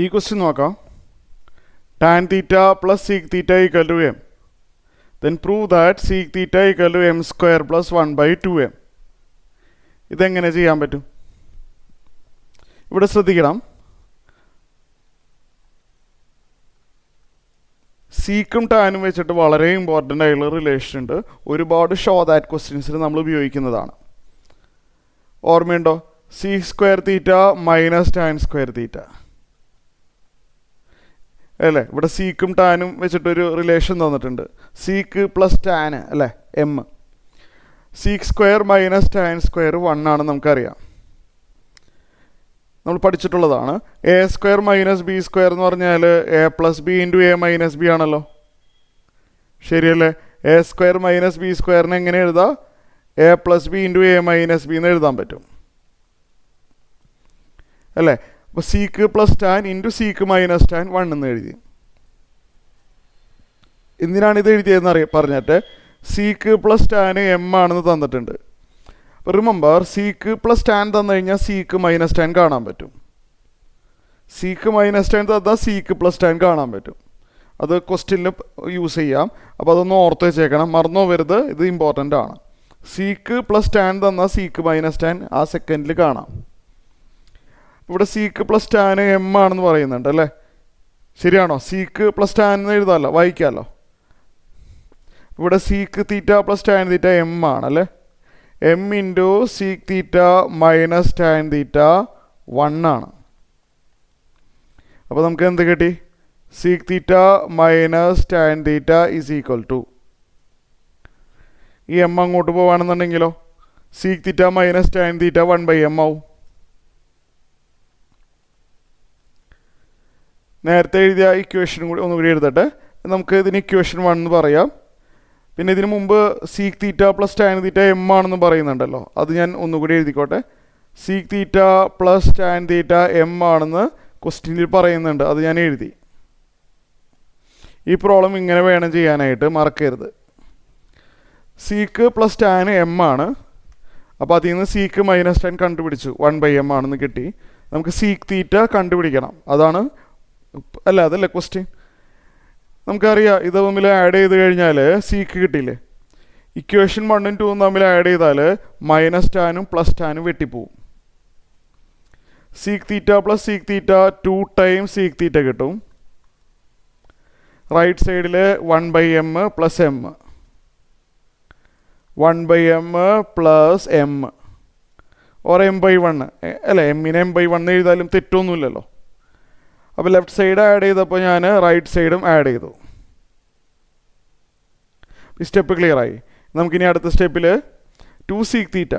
ഈ ക്വസ്റ്റ്യൻ നോക്കാം. tan theta plus sec theta equal to m. Then prove that sec theta equal to m square plus 1 by 2m. ഇതെങ്ങനെ ചെയ്യാൻ പറ്റും? ഇവിടെ ശ്രദ്ധിക്കണം, സീക്കും ടാനും വെച്ചിട്ട് വളരെ ഇമ്പോർട്ടൻ്റ് ആയിട്ടുള്ള റിലേഷൻ ഉണ്ട്. ഒരുപാട് ഷോ ദാറ്റ് ക്വസ്റ്റ്യൻസിൽ നമ്മൾ ഉപയോഗിക്കുന്നതാണ്. ഓർമ്മയുണ്ടോ? Sec square theta minus tan square theta അല്ലേ? ഇവിടെ സീക്കും ടാനും വെച്ചിട്ടൊരു റിലേഷൻ തന്നിട്ടുണ്ട്. സീക്ക് പ്ലസ് ടാൻ അല്ലേ, M. Sec square minus tan square 1 ആണ് നമുക്കറിയാം, നമ്മൾ പഠിച്ചിട്ടുള്ളതാണ്. A square minus B square എന്ന് പറഞ്ഞാൽ A plus B into A minus B ആണല്ലോ, ശരിയല്ലേ? എ സ്ക്വയർ മൈനസ് ബി സ്ക്വയറിന് എങ്ങനെ എഴുതാം? A plus B into A minus B എന്ന് എഴുതാൻ പറ്റും അല്ലേ? അപ്പോൾ sec plus tan into seek minus tan 1 എന്ന് എഴുതി. എന്തിനാണ് ഇത് എഴുതിയതെന്ന് പറഞ്ഞിട്ട്, സീക്ക് പ്ലസ് ടാൻ എം ആണെന്ന് തന്നിട്ടുണ്ട്. അപ്പോൾ റിമെമ്പർ, സീക്ക് പ്ലസ് ടാൻ തന്നു കഴിഞ്ഞാൽ സീക്ക് മൈനസ് ടാൻ കാണാൻ പറ്റും. സീക്ക് മൈനസ് ടാൻ തന്നാൽ സീക്ക് പ്ലസ് ടാൻ കാണാൻ പറ്റും. അത് ക്വസ്റ്റ്യനിൽ യൂസ് ചെയ്യാം. അപ്പോൾ അതൊന്ന് ഓർത്ത് വെച്ചേക്കണം, മറന്നോ വരുത്, ഇത് ഇമ്പോർട്ടൻ്റ് ആണ്. സീക്ക് പ്ലസ് ടാൻ തന്നാൽ സീക്ക് മൈനസ് ടാൻ ആ സെക്കൻഡിൽ കാണാം. ഇവിടെ സീക്ക് പ്ലസ് ടാൻ എം ആണെന്ന് പറയുന്നുണ്ട് അല്ലേ? ശരിയാണോ? സീക്ക് പ്ലസ് ടാൻ എന്ന് എഴുതാമല്ലോ, വായിക്കാമല്ലോ. ഇവിടെ sec theta plus tan theta M ആണല്ലേ. M into sec theta minus tan theta 1 ആണ്. അപ്പോൾ നമുക്ക് എന്ത് കിട്ടി? Sec theta minus tan theta is equal to, ഈ എം അങ്ങോട്ട് പോവുകയാണെന്നുണ്ടെങ്കിലോ sec theta minus tan theta 1 by M ആവും. നേരത്തെ എഴുതിയ ഇക്വേഷൻ കൂടി ഒന്നുകൂടി എഴുതട്ടെ. നമുക്ക് ഇതിന് ഇക്വേഷൻ 1 എന്ന് പറയാം. പിന്നെ ഇതിന് മുമ്പ് sec theta plus tan theta M ആണെന്ന് പറയുന്നുണ്ടല്ലോ, അത് ഞാൻ ഒന്നുകൂടി എഴുതിക്കോട്ടെ. Sec theta plus tan theta M ആണെന്ന് ക്വസ്റ്റ്യനിൽ പറയുന്നുണ്ട്, അത് ഞാൻ എഴുതി. ഈ പ്രോബ്ലം ഇങ്ങനെ വേണം ചെയ്യാനായിട്ട്, മറക്കരുത്. സീക്ക് പ്ലസ് ടാൻ എം ആണ്. അപ്പോൾ അതിൽ നിന്ന് സീക്ക് മൈനസ് ടാൻ കണ്ടുപിടിച്ചു, 1 ബൈ എം ആണെന്ന് കിട്ടി. നമുക്ക് സീക്ക് തീറ്റ കണ്ടുപിടിക്കണം, അതാണ് അല്ല അതല്ലേ ക്വസ്റ്റ്യൻ. നമുക്കറിയാം, ഇത് തമ്മിൽ ആഡ് ചെയ്ത് കഴിഞ്ഞാൽ സീക്ക് കിട്ടിയില്ലേ? ഇക്വേഷൻ 1ഉം 2ഉം തമ്മിൽ ആഡ് ചെയ്താൽ മൈനസ് ടാനും പ്ലസ് ടാനും വെട്ടിപ്പോവും. Sec theta plus sec theta 2 times sec theta കിട്ടും. റൈറ്റ് സൈഡിൽ 1 by M plus M, 1 by M plus M or M by 1 അല്ലേ? എമ്മിനെ എം ബൈ 1 എഴുതാലും തെറ്റൊന്നുമില്ലല്ലോ. അപ്പോൾ ലെഫ്റ്റ് സൈഡ് ആഡ് ചെയ്തപ്പോൾ ഞാൻ റൈറ്റ് സൈഡും ആഡ് ചെയ്തു. ഈ സ്റ്റെപ്പ് ക്ലിയർ ആയി. നമുക്കിനി അടുത്ത സ്റ്റെപ്പിൽ 2 സീക്ക് തീറ്റ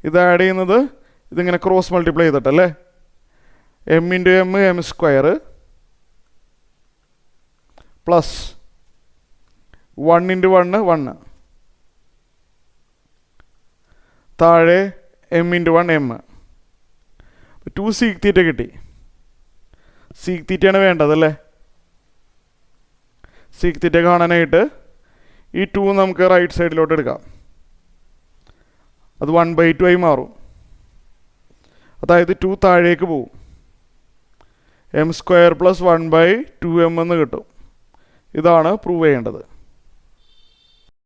ഇത് ആഡ് ചെയ്യുന്നത്, ഇതിങ്ങനെ ക്രോസ് മൾട്ടിപ്ലൈ ചെയ്തിട്ടല്ലേ, M into M M square plus 1 into 1 1, താഴെ M into 1 M. 2 sec theta കിട്ടി. സീക്ക് തീറ്റയാണ് വേണ്ടതല്ലേ? സീക്ക് തീറ്റ കാണാനായിട്ട് ഈ 2 നമുക്ക് റൈറ്റ് സൈഡിലോട്ട് എടുക്കാം. അത് 1 ബൈ 2 ആയി മാറും. അതായത് 2 താഴേക്ക് പോവും. M square plus 1 by 2 M എന്ന് കിട്ടും. ഇതാണ് പ്രൂവ് ചെയ്യേണ്ടത്.